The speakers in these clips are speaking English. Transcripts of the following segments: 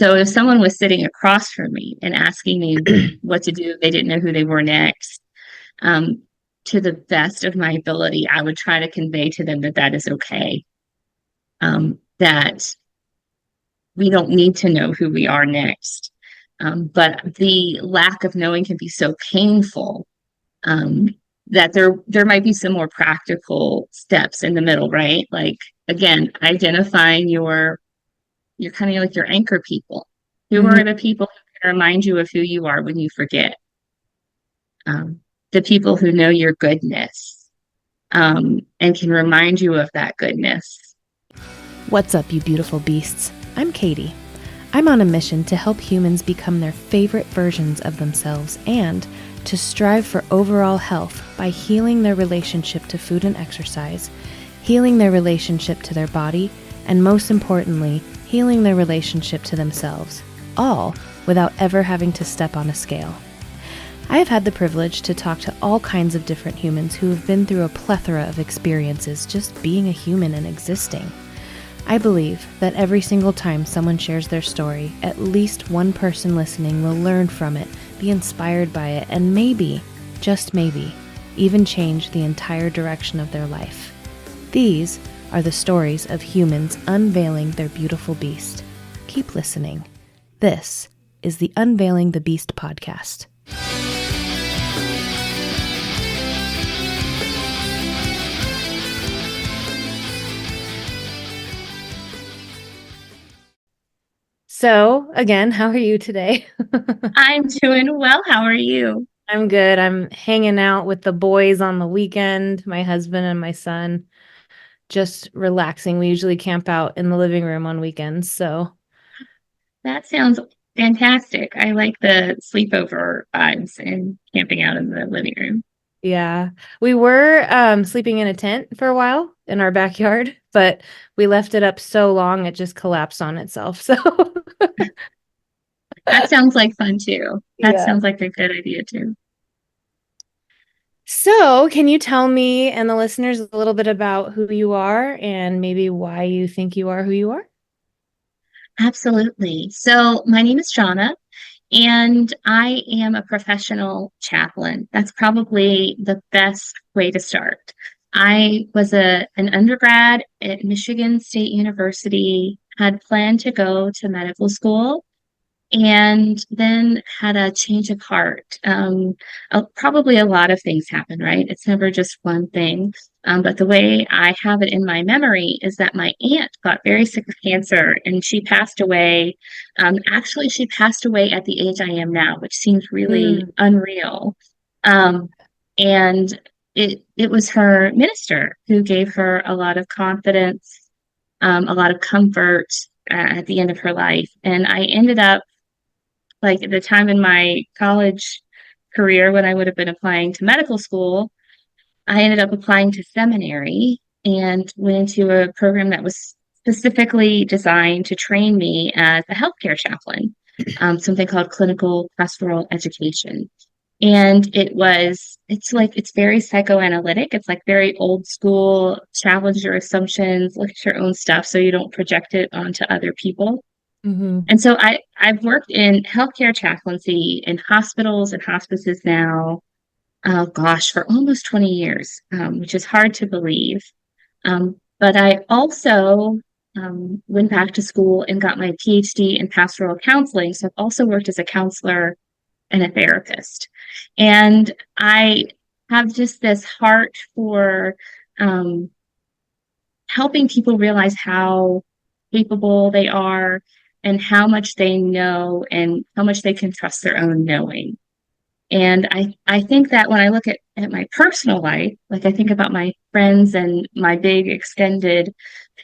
So if someone was sitting across from me and asking me what to do, they didn't know who they were next. Um, to the best of my ability, I would try to convey to them that that is okay. That we don't need to know who we are next. But the lack of knowing can be so painful, that there might be some more practical steps in the middle, right? Like, again, identifying your kind of like your anchor people. Who Mhm. are the people who can remind you of who you are when you forget? Um, the people who know your goodness, and can remind you of that goodness. What's up, you beautiful beasts? I'm Katie. I'm on a mission to help humans become their favorite versions of themselves and to strive for overall health by healing their relationship to food and exercise, healing their relationship to their body, and most importantly, healing their relationship to themselves, all without ever having to step on a scale. I have had the privilege to talk to all kinds of different humans who have been through a plethora of experiences just being a human and existing. I believe that every single time someone shares their story, at least one person listening will learn from it, be inspired by it, and maybe, just maybe, even change the entire direction of their life. These are the stories of humans unveiling their beautiful beast. Keep listening. This is the Unveiling the Beast podcast. So, again, how are you today? I'm doing well. How are you? I'm good. I'm hanging out with the boys on the weekend, my husband and my son, just relaxing. We usually camp out in the living room on weekends. So, That sounds fantastic. I like the sleepover vibes and camping out in the living room. yeah, we were sleeping in a tent for a while in our backyard, but we left it up so long it just collapsed on itself. So, That sounds like fun too. That yeah. sounds like a good idea too. So, can you tell me and the listeners a little bit about who you are and maybe why you think you are who you are? Absolutely. So my name is Jonna, and I am a professional chaplain. That's probably the best way to start. I was an undergrad at Michigan State University, had planned to go to medical school, and then had a change of heart. Probably a lot of things happen, right? It's never just one thing. But the way I have it in my memory is that my aunt got very sick of cancer and she passed away. Actually, she passed away at the age I am now, which seems really Mm. unreal. Um, and it was her minister who gave her a lot of confidence, a lot of comfort at the end of her life. And I ended up, like, at the time in my college career when I would have been applying to medical school, I ended up applying to seminary and went into a program that was specifically designed to train me as a healthcare chaplain, something called clinical pastoral education. And it's very psychoanalytic. It's like very old school, challenge your assumptions, look at your own stuff so you don't project it onto other people. Hmm. And so I've worked in healthcare chaplaincy in hospitals and hospices now, oh gosh, for almost 20 years, which is hard to believe. But I also went back to school and got my PhD in pastoral counseling. So I've also worked as a counselor and a therapist. And I have just this heart for um, helping people realize how capable they are and how much they know and how much they can trust their own knowing. And I think that when I look at my personal life, like I think about my friends and my big extended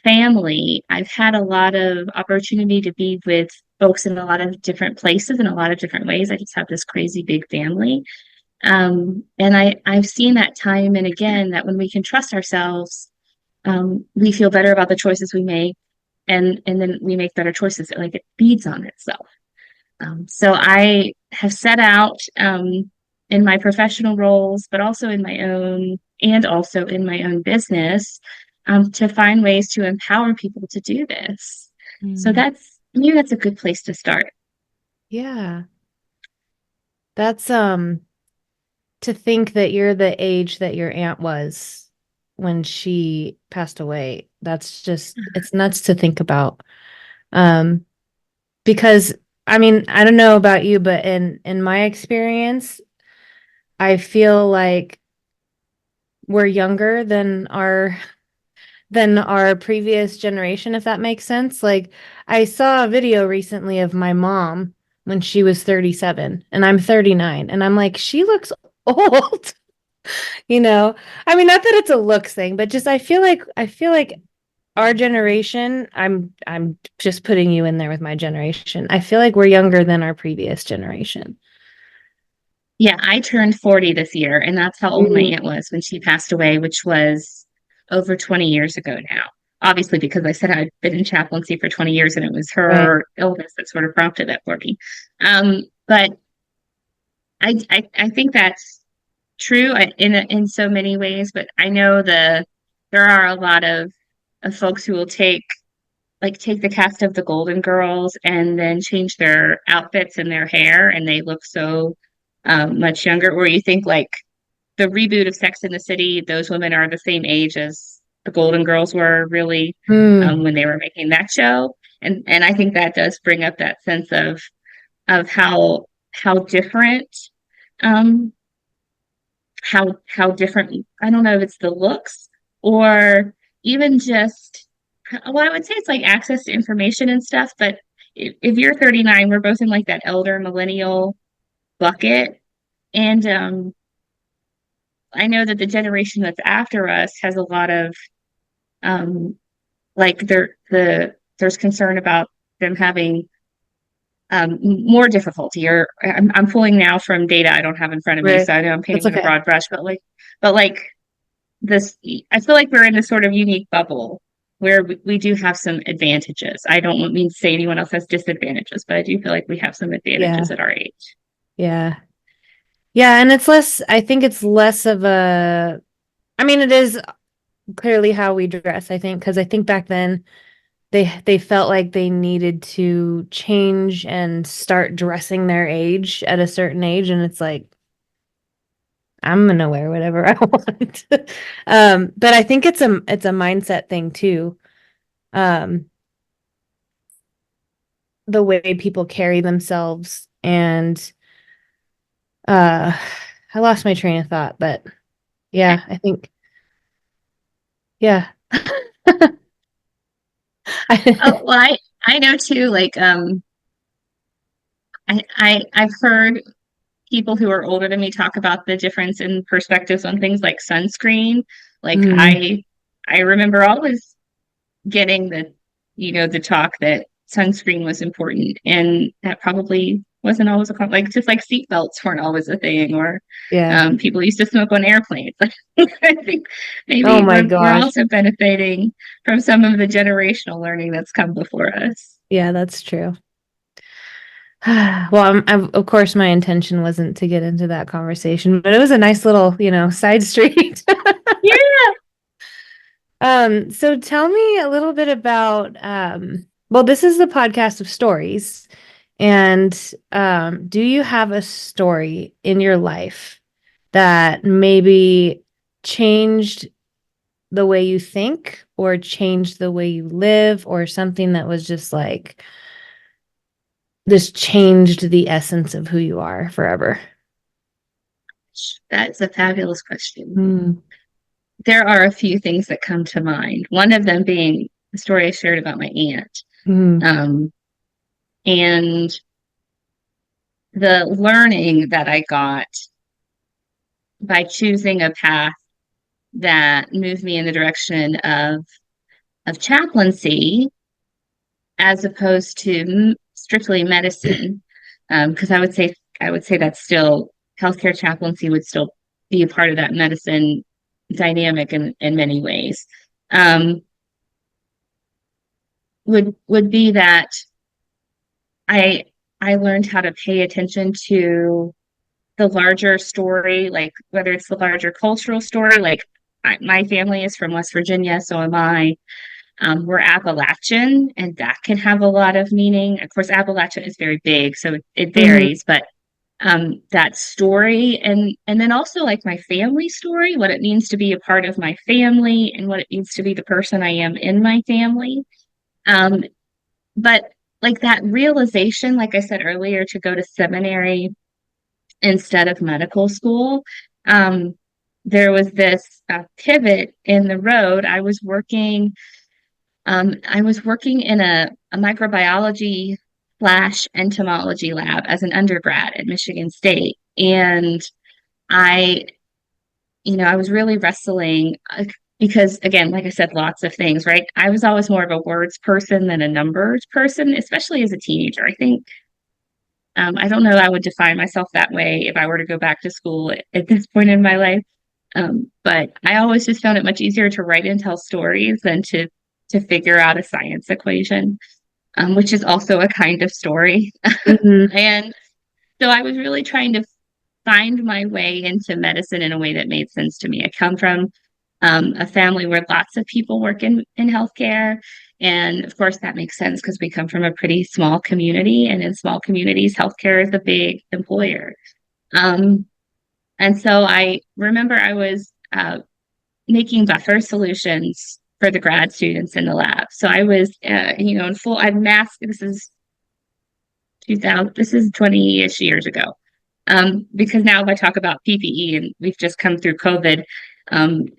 family, I've had a lot of opportunity to be with folks in a lot of different places in a lot of different ways. I just have this crazy big family. And I've seen that time and again that when we can trust ourselves, we feel better about the choices we make, and then we make better choices. Like it feeds on itself. So I have set out in my professional roles, but also in my own and also in my own business, to find ways to empower people to do this. So maybe that's a good place to start. Yeah. That's to think that you're the age that your aunt was when she passed away. That's just it's nuts to think about. Um because I mean, I don't know about you, but in my experience, I feel like we're younger than our previous generation, if that makes sense. Like, I saw a video recently of my mom when she was 37 and I'm 39, and I'm like, she looks old, you know? I mean, not that it's a looks thing, but just I feel like our generation, I'm just putting you in there with my generation. I feel like we're younger than our previous generation. Yeah, I turned 40 this year, and that's how old my Mm. aunt was when she passed away, which was over 20 years ago now. Obviously, because I said I'd been in chaplaincy for 20 years, and it was Right. her illness that sort of prompted that for me. But I think that's true in so many ways. But I know there are a lot of folks who will take the cast of the Golden Girls and then change their outfits and their hair, and they look so much younger. Or you think like the reboot of Sex in the City, those women are the same age as the Golden Girls were really Mm. when they were making that show. And I think that does bring up that sense of how different um how different, I don't know if it's the looks or even just, well, I would say it's like access to information and stuff, but if you're 39, we're both in like that elder millennial bucket. And I know that the generation that's after us has a lot of um like there's concern about them having more difficulty, or I'm pulling now from data I don't have in front of me, Right. so I know I'm painting That's with a okay. broad brush, but like this, I feel like we're in this sort of unique bubble where we do have some advantages. I don't mean to say anyone else has disadvantages, but I do feel like we have some advantages Yeah. at our age. Yeah. Yeah, and I think it's less of a, I mean, it is clearly how we dress, I think, because I think back then they felt like they needed to change and start dressing their age at a certain age, and it's like, I'm gonna wear whatever I want. But I think it's a mindset thing too. Um, the way people carry themselves and uh I lost my train of thought, but yeah, I think yeah. Oh, well, I know too, like I've heard people who are older than me talk about the difference in perspectives on things like sunscreen. Like Mm, I remember always getting the talk that sunscreen was important, and that probably wasn't always like just like seat belts weren't always a thing, or yeah. people used to smoke on airplanes. I think Oh maybe my we're gosh. also benefiting from some of the generational learning that's come before us. Yeah, that's true. Well, of course, my intention wasn't to get into that conversation, but it was a nice little, side street. Yeah. So tell me a little bit about, well, this is the podcast of stories. And do you have a story in your life that maybe changed the way you think or changed the way you live, or something that was just like, this changed the essence of who you are forever? That's a fabulous question. Mm, There are a few things that come to mind. One of them being the story I shared about my aunt. mm, Um, and the learning that I got by choosing a path that moved me in the direction of chaplaincy as opposed to strictly medicine. Because I would say that's still healthcare chaplaincy would still be a part of that medicine dynamic in many ways. Um, would be that I I learned how to pay attention to the larger story, like whether it's the larger cultural story, like my family is from West Virginia, so am I. We're Appalachian, and that can have a lot of meaning. Of course, Appalachia is very big, so it Hmm. varies, but that story and then also like my family story, what it means to be a part of my family and what it means to be the person I am in my family. Um, but like that realization, like I said earlier, to go to seminary instead of medical school, um, there was this pivot in the road. I was working in a microbiology slash entomology lab as an undergrad at Michigan State. And I, I was really wrestling because, again, like I said, lots of things, right? I was always more of a words person than a numbers person, especially as a teenager. I don't know, I would define myself that way if I were to go back to school at this point in my life. But I always just found it much easier to write and tell stories than to figure out a science equation, which is also a kind of story. Hmm. And so I was really trying to find my way into medicine in a way that made sense to me. I come from a family where lots of people work in healthcare. And of course, that makes sense because we come from a pretty small community. And in small communities, healthcare is a big employer. Um, and so I remember I was making buffer solutions for the grad students in the lab. So I was, in full, I've masked, this is 2000, this is 20-ish years ago. Because now if I talk about PPE and we've just come through COVID,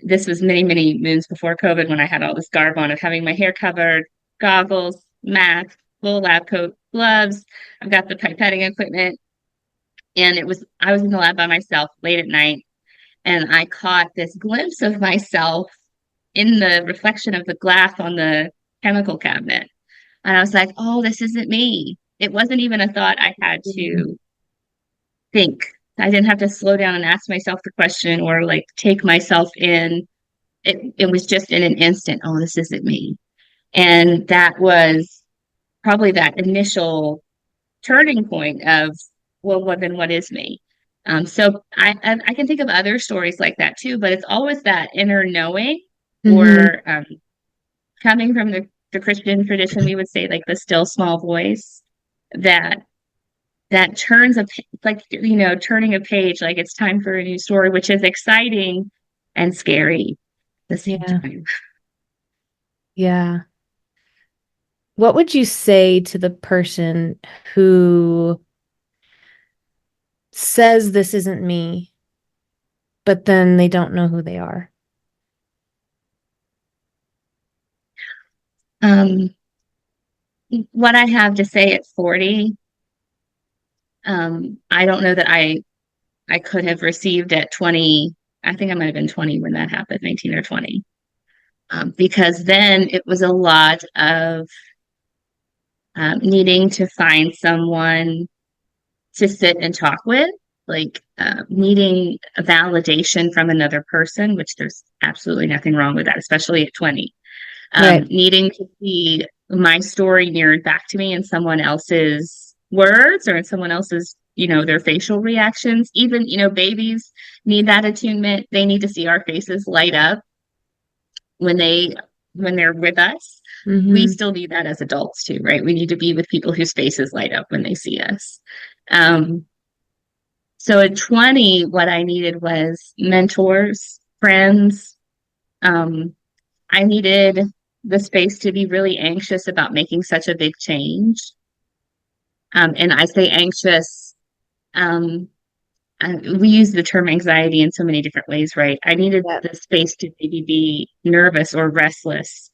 this was many, many moons before COVID when I had all this garb on of having my hair covered, goggles, mask, full lab coat, gloves. I've got the pipetting equipment. And I was in the lab by myself late at night and I caught this glimpse of myself in the reflection of the glass on the chemical cabinet. And I was like, oh, this isn't me. It wasn't even a thought I had to think. I didn't have to slow down and ask myself the question or like take myself in. It was just in an instant, oh, this isn't me. And that was probably that initial turning point of, well, then what is me? So I can think of other stories like that too, but it's always that inner knowing Hmm. or coming from the Christian tradition, we would say like the still small voice that turns like turning a page, like it's time for a new story, which is exciting and scary at the same Yeah. time. Yeah. What would you say to the person who says this isn't me, but then they don't know who they are? Um, what I have to say at 40, I don't know that I could have received at 20. I think I might have been 20 when that happened, 19 or 20. Because then it was a lot of needing to find someone to sit and talk with, like needing a validation from another person, which there's absolutely nothing wrong with that, especially at 20. Right. Needing to see my story mirrored back to me in someone else's words or in someone else's, their facial reactions. Even, babies need that attunement. They need to see our faces light up when they're with us. We Hmm. still need that as adults too, right? We need to be with people whose faces light up when they see us. Um, so at 20, what I needed was mentors, friends. Um, I needed the space to be really anxious about making such a big change. And I say anxious, um, we use the term anxiety in so many different ways, right? I needed Yep. the space to maybe be nervous or restless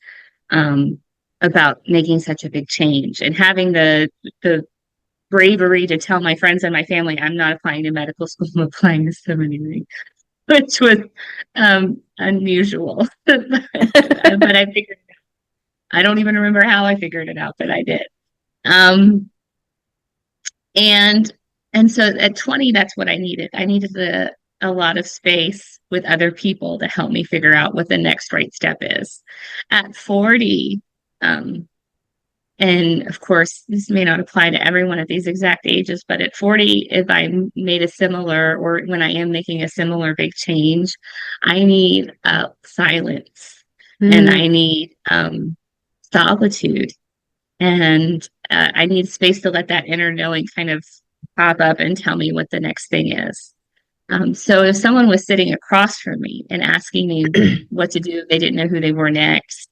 um, about making such a big change and having the bravery to tell my friends and my family I'm not applying to medical school, I'm applying to seminary, which was unusual. But I figured I don't even remember how I figured it out, but I did. Um, and and so at 20, that's what I needed. I needed a lot of space with other people to help me figure out what the next right step is. At 40, um, and of course, this may not apply to everyone at these exact ages, but at 40, if I made a similar, or when I am making a similar big change, I need silence and Mm. I need solitude. And I need space to let that inner knowing kind of pop up and tell me what the next thing is. So if someone was sitting across from me and asking me what to do, they didn't know who they were next.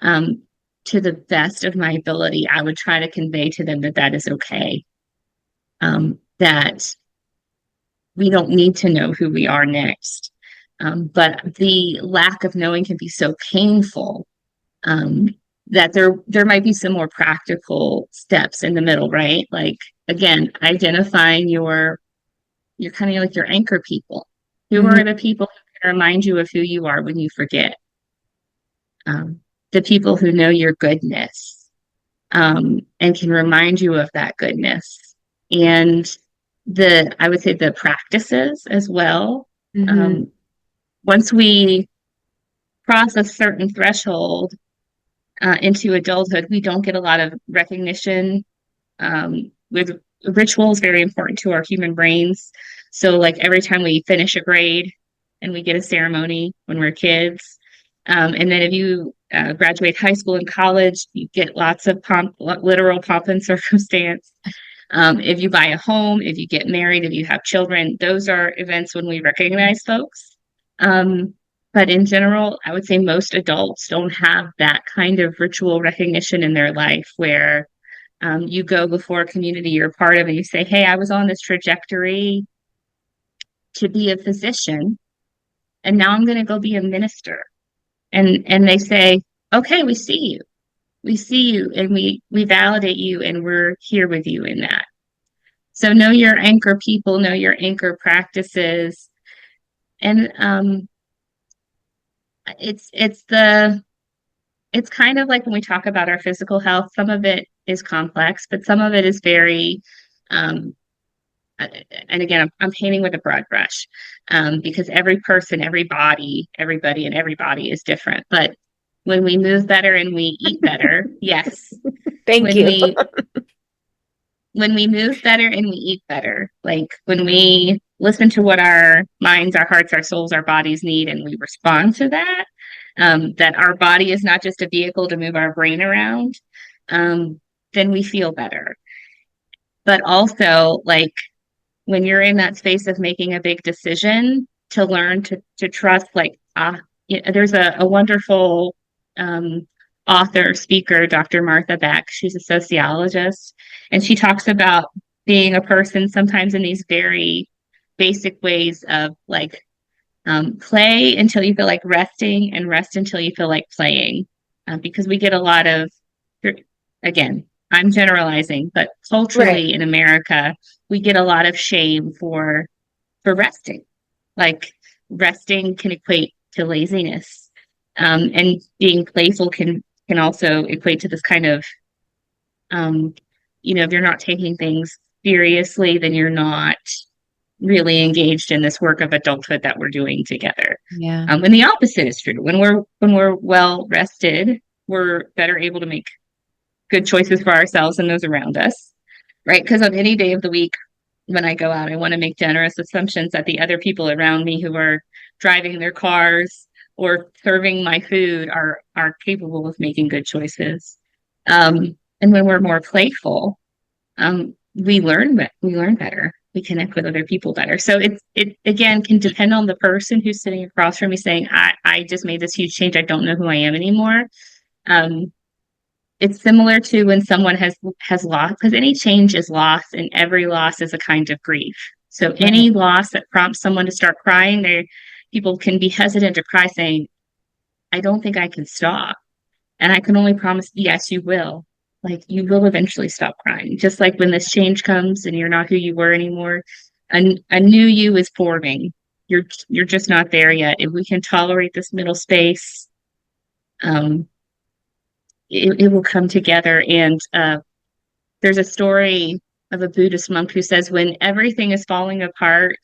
Um, to the best of my ability, I would try to convey to them that that is okay. That we don't need to know who we are next. But the lack of knowing can be so painful, um, that there might be some more practical steps in the middle, right? Like again, identifying your kind of like your anchor people. Who Mhm. are the people who can remind you of who you are when you forget? The people who know your goodness, and can remind you of that goodness. And I would say the practices as well. Mhm. Um, Once we cross a certain threshold into adulthood, we don't get a lot of recognition. With rituals, very important to our human brains. So, like every time we finish a grade and we get a ceremony when we're kids, and then if you graduate high school and college, you get lots of pomp, literal pomp and circumstance. If you buy a home, if you get married, if you have children, those are events when we recognize folks. Um, but in general, I would say most adults don't have that kind of ritual recognition in their life where you go before a community you're part of and you say, hey, I was on this trajectory to be a physician, and now I'm going to go be a minister. And they say, okay, we see you. We see you and we validate you and we're here with you in that. So know your anchor people, know your anchor practices. And it's kind of like when we talk about our physical health, some of it is complex, but some of it is very um, and again, I'm painting with a broad brush, because every person, everybody, and everybody is different. But when we move better and we eat better, yes, Thank when you. we move better and we eat better, like when we listen to what our minds, our hearts, our souls, our bodies need, and we respond to that, that our body is not just a vehicle to move our brain around, um, then we feel better. But also, like when you're in that space of making a big decision, to learn to trust, like there's a wonderful um, author speaker, Dr. Martha Beck. She's a sociologist, and she talks about being a person sometimes in these very basic ways of like play until you feel like resting and rest until you feel like playing, because we get a lot of, again, I'm generalizing, but Right. culturally in America, we get a lot of shame for resting. Like resting can equate to laziness, and being playful can also equate to this kind of, um, if you're not taking things seriously, then you're not really engaged in this work of adulthood that we're doing together. Yeah. And the opposite is true. When we're well rested, we're better able to make good choices for ourselves and those around us, right? Because on any day of the week, when I go out, I want to make generous assumptions that the other people around me who are driving their cars or serving my food are capable of making good choices. And when we're more playful, we learn better. We connect with other people better. So it again can depend on the person who's sitting across from me saying, I just made this huge change. I don't know who I am anymore. Um, it's similar to when someone has lost, because any change is loss, and every loss is a kind of grief. So Right. any loss that prompts someone to start crying, people can be hesitant to cry, saying, I don't think I can stop. And I can only promise, yes, you will. Like you will eventually stop crying. Just like when this change comes and you're not who you were anymore, a new you is forming. You're just not there yet. If we can tolerate this middle space, um, it will come together. And there's a story of a Buddhist monk who says when everything is falling apart,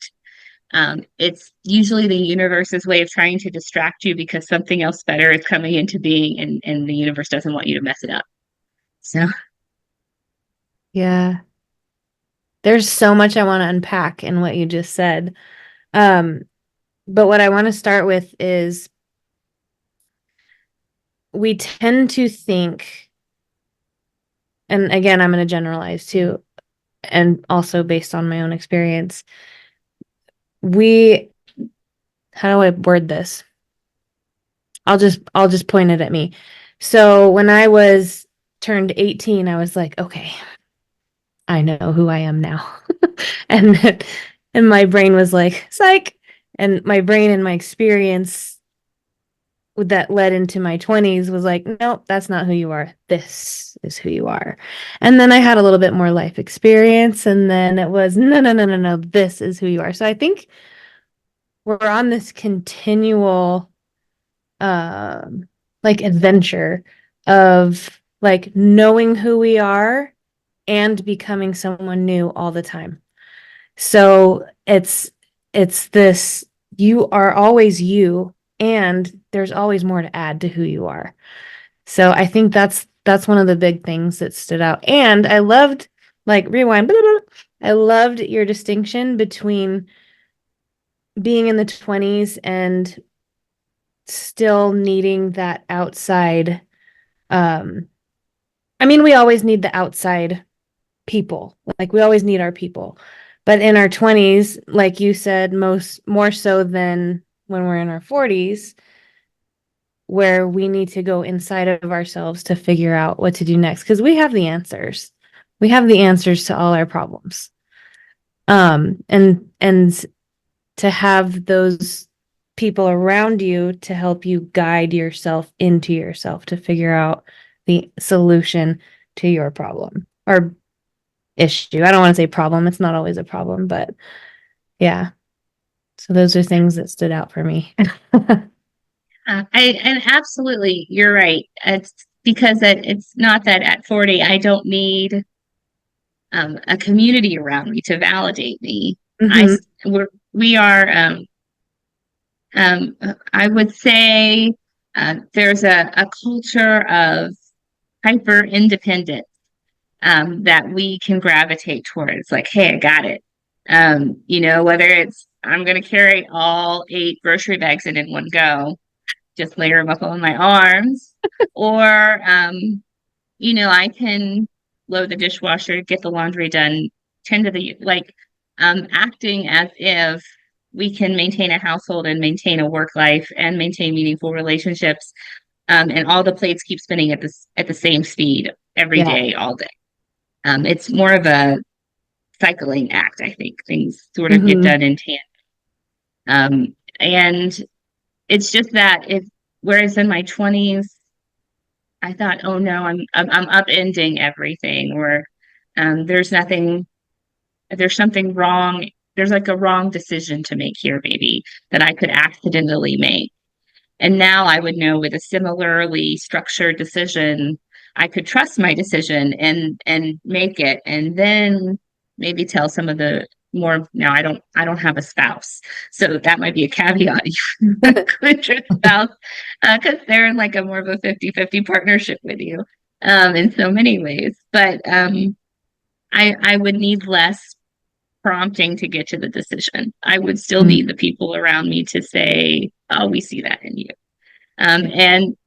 it's usually the universe's way of trying to distract you because something else better is coming into being, and the universe doesn't want you to mess it up. So Yeah. There's so much I want to unpack in what you just said. Um, but what I want to start with is we tend to think, and again, I'm going to generalize too, and also based on my own experience, we, how do I word this? I'll just point it at me. So when I was turned 18, I was like, okay, I know who I am now. and and my brain was like, psych. And my brain and my experience that led into my 20s was like, nope, that's not who you are. This is who you are. And then I had a little bit more life experience, and then it was, no, no, no, no, no, this is who you are. So I think we're on this continual um like adventure of like knowing who we are and becoming someone new all the time. So it's this, you are always you, and there's always more to add to who you are. So I think that's one of the big things that stood out. And I loved, like, rewind, blah, blah, blah. I loved your distinction between being in the 20s and still needing that outside. um I mean, we always need the outside people. Like, we always need our people. But in our 20s, like you said, most more so than when we're in our 40s, where we need to go inside of ourselves to figure out what to do next, because we have the answers. We have the answers to all our problems. And to have those people around you to help you guide yourself into yourself to figure out the solution to your problem or issue. I don't want to say problem. It's not always a problem, but yeah. So those are things that stood out for me. And absolutely, you're right. It's because it's not that at 40 I don't need a community around me to validate me. I Hmm. we are I would say there's a culture of hyper independence that we can gravitate towards. Like, hey, I got it. Whether it's I'm going to carry all 8 grocery bags in one go, just layer them up on my arms, or I can load the dishwasher, get the laundry done, tend to the like acting as if we can maintain a household and maintain a work life and maintain meaningful relationships, and all the plates keep spinning at the same speed every Yeah. day, all day. It's more of a cycling act, I think. Things sort of get Hmm. done in tandem. And it's just that if whereas in my 20s, I thought, oh no, I'm upending everything, or there's nothing, there's something wrong. There's like a wrong decision to make here, maybe that I could accidentally make. And now I would know with a similarly structured decision, I could trust my decision and make it, and then maybe tell some of the more. Now I don't have a spouse, so that might be a caveat. You include your spouse because they're in like a more of a 50-50 partnership with you in so many ways. But I would need less prompting to get to the decision. I would still need the people around me to say, "Oh, we see that in you."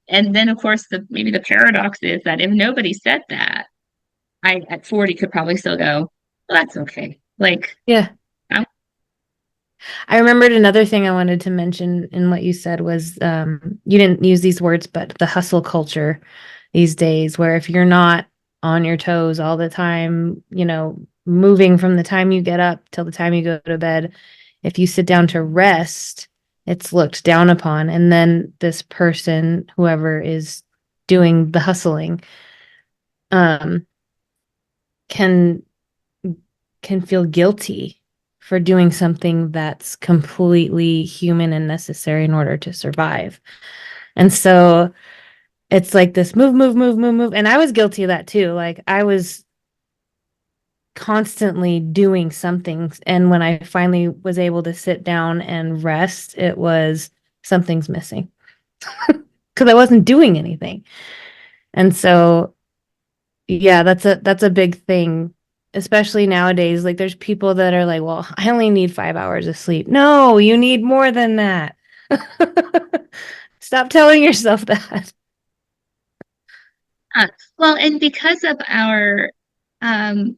And then of course maybe the paradox is that if nobody said that, I at 40 could probably still go, well, that's okay. Like Yeah. I'm I remembered another thing I wanted to mention in what you said was, you didn't use these words, but the hustle culture these days, where if you're not on your toes all the time, moving from the time you get up till the time you go to bed, if you sit down to rest, it's looked down upon. And then this person, whoever is doing the hustling, um, can can feel guilty for doing something that's completely human and necessary in order to survive. And so it's like this move, move, move, move, move. And I was guilty of that too. Like, I was constantly doing something. And when I finally was able to sit down and rest, it was something's missing because I wasn't doing anything. And so, yeah, that's a big thing, especially nowadays. Like, there's people that are like, well, I only need 5 hours of sleep. No, you need more than that. Stop telling yourself that. Yeah. Well, and because of our, um,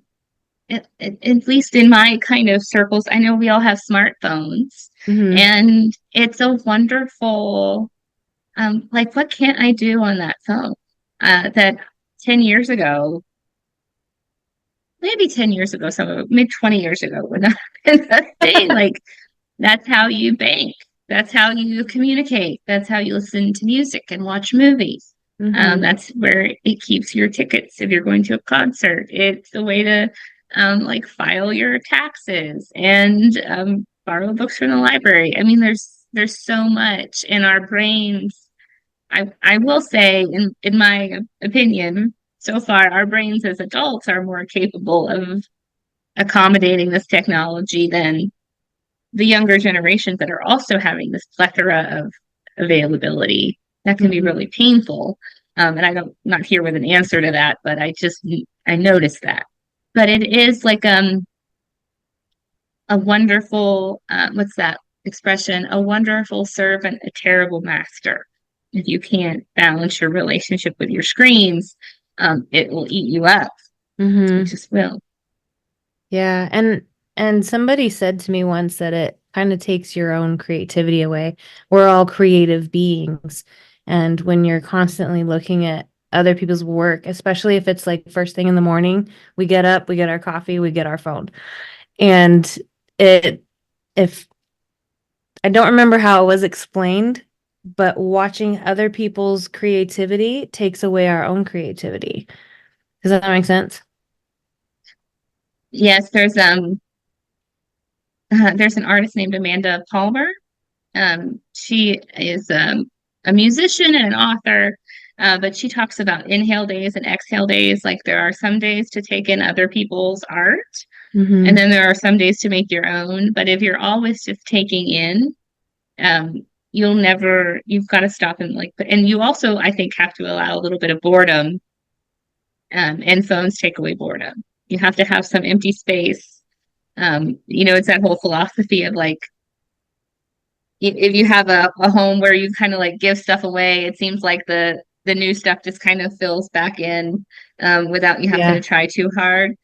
at least in my kind of circles, I know we all have smartphones, Mm-hmm. and it's a wonderful, like, what can't I do on that phone? That 10 years ago, maybe 10 years ago, some of it, maybe 20 years ago, would not have been a thing. Like, that's how you bank. That's how you communicate. That's how you listen to music and watch movies. Mm-hmm. That's where it keeps your tickets if you're going to a concert. It's a way to like file your taxes and borrow books from the library. I mean, there's so much in our brains. I will say, in my opinion, so far, our brains as adults are more capable of accommodating this technology than the younger generations that are also having this plethora of availability. That can be Mm-hmm. really painful. And not here with an answer to that, but I noticed that. But it is like a wonderful what's that expression? A wonderful servant, a terrible master. If you can't balance your relationship with your screens, it will eat you up. It Mm-hmm. just will. Yeah, and somebody said to me once that it kind of takes your own creativity away. We're all creative beings, and when you're constantly looking at other people's work, especially if it's like first thing in the morning, we get up, we get our coffee, we get our phone. And it if I don't remember how it was explained, but watching other people's creativity takes away our own creativity. Does that make sense? Yes, there's an artist named Amanda Palmer. She is a musician and an author, but she talks about inhale days and exhale days. Like, there are some days to take in other people's art, and Mm-hmm. then there are some days to make your own. But if you're always just taking in, um, you've got to stop and like, and you also, I think, have to allow a little bit of boredom, and phones take away boredom. You have to have some empty space. It's that whole philosophy of like, if you have a home where you kind of like give stuff away, it seems like the new stuff just kind of fills back in, without you having to Yeah. try too hard.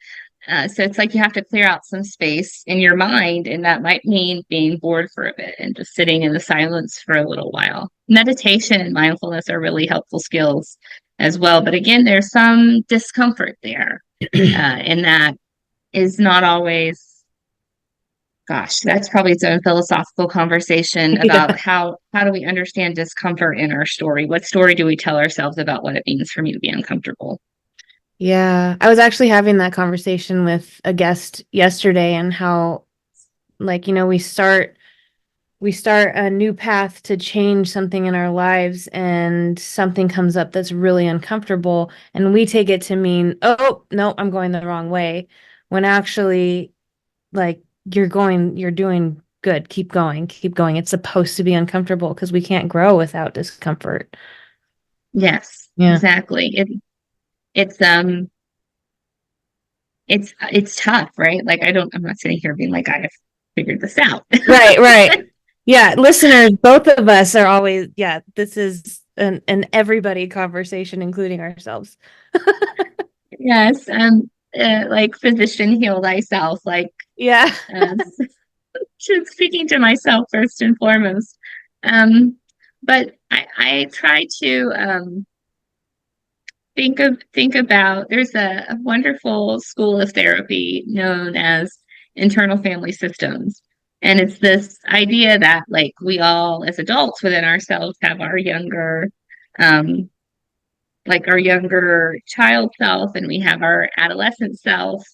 So it's like you have to clear out some space in your mind, and that might mean being bored for a bit and just sitting in the silence for a little while. Meditation and mindfulness are really helpful skills as well. But again, there's some discomfort there, and that is not always. Gosh, that's probably its own philosophical conversation Yeah. about how do we understand discomfort in our story? What story do we tell ourselves about what it means for me to be uncomfortable? Yeah, I was actually having that conversation with a guest yesterday and how like, we start a new path to change something in our lives and something comes up that's really uncomfortable and we take it to mean, "Oh, no, I'm going the wrong way." When actually like you're doing good. Keep going. Keep going. It's supposed to be uncomfortable because we can't grow without discomfort. Yes, Yeah. exactly. It's it's tough, right? Like, I'm not sitting here being like, I have figured this out. Right, right. Yeah, listeners, both of us are always, yeah, this is an everybody conversation, including ourselves. Yes, like, physician, heal thyself. Like, Yeah. uh, just speaking to myself first and foremost. Um, but I try to think about, there's a wonderful school of therapy known as internal family systems. And it's this idea that, like, we all as adults within ourselves have um our younger child self, and we have our adolescent self.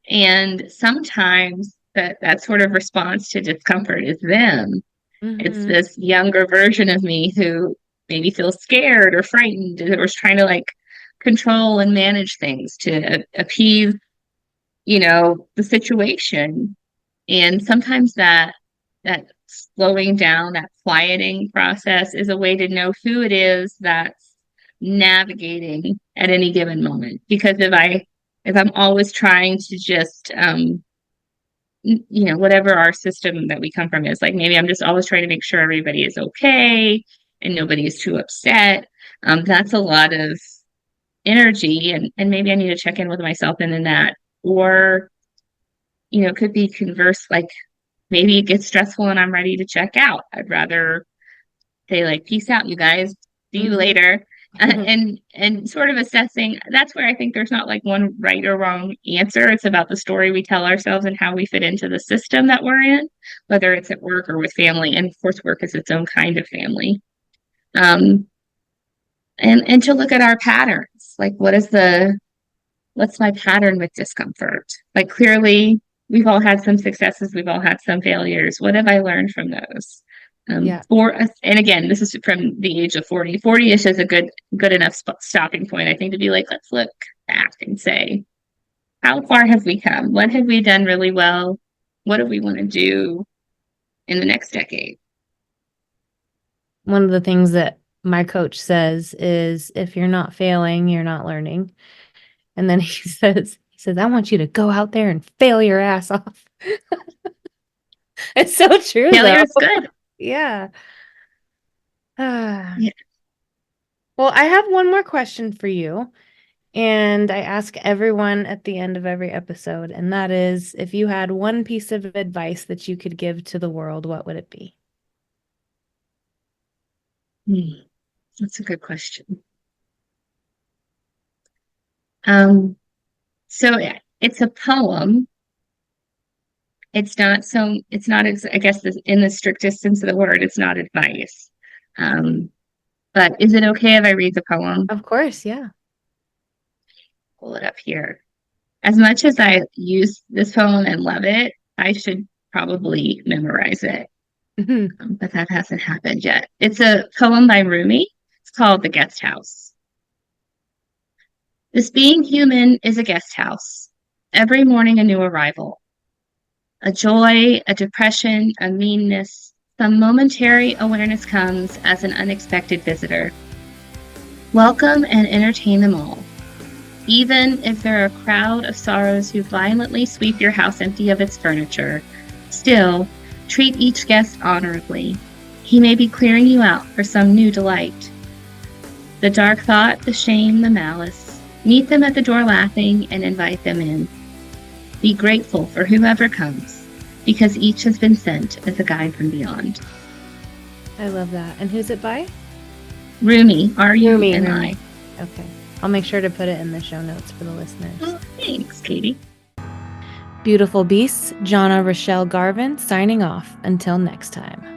And sometimes that sort of response to discomfort is them. It's Hmm. this younger version of me who maybe feels scared or frightened, or was trying to like control and manage things to appease, the situation. And sometimes that slowing down, that quieting process is a way to know who it is that's navigating at any given moment. Because if I'm always trying to just whatever our system that we come from is, like, maybe I'm just always trying to make sure everybody is okay and nobody is too upset. That's a lot of energy, and maybe I need to check in with myself in that. Or, it could be converse, like maybe it gets stressful and I'm ready to check out. I'd rather say like, peace out, you guys. See you Mhm. later. And sort of assessing, that's where I think there's not like one right or wrong answer. It's about the story we tell ourselves and how we fit into the system that we're in, whether it's at work or with family. And of course, work is its own kind of family. Um, and to look at our patterns, like what's my pattern with discomfort? Like clearly we've all had some successes, we've all had some failures. What have I learned from those? Yeah. For us, and again, this is from the age of 40. 40-ish is a good enough stopping point, I think, to be like, let's look back and say, how far have we come? What have we done really well? What do we want to do in the next decade? One of the things that my coach says is, if you're not failing, you're not learning. And then he says, I want you to go out there and fail your ass off. It's so true, Failure though. is good. Yeah. Ah. Yeah. Well, I have one more question for you. And I ask everyone at the end of every episode, and that is, if you had one piece of advice that you could give to the world, what would it be? That's a good question. Um, so it's a poem. It's not, I guess, in the strictest sense of the word, it's not advice. Um, but is it okay if I read the poem? Of course, yeah. Pull it up here. As much as I use this poem and love it, I should probably memorize it. But that hasn't happened yet. It's a poem by Rumi. It's called The Guest House. This being human is a guest house. Every morning a new arrival. A joy, a depression, a meanness, some momentary awareness comes as an unexpected visitor. Welcome and entertain them all. Even if there are a crowd of sorrows who violently sweep your house empty of its furniture, still, treat each guest honorably. He may be clearing you out for some new delight. The dark thought, the shame, the malice, meet them at the door laughing and invite them in. Be grateful for whoever comes, because each has been sent as a guide from beyond. I love that. And who's it by? Rumi, Rumi. I. Okay. I'll make sure to put it in the show notes for the listeners. Oh, thanks, Katie. Beautiful Beasts, Jonna Rachele Garvin signing off. Until next time.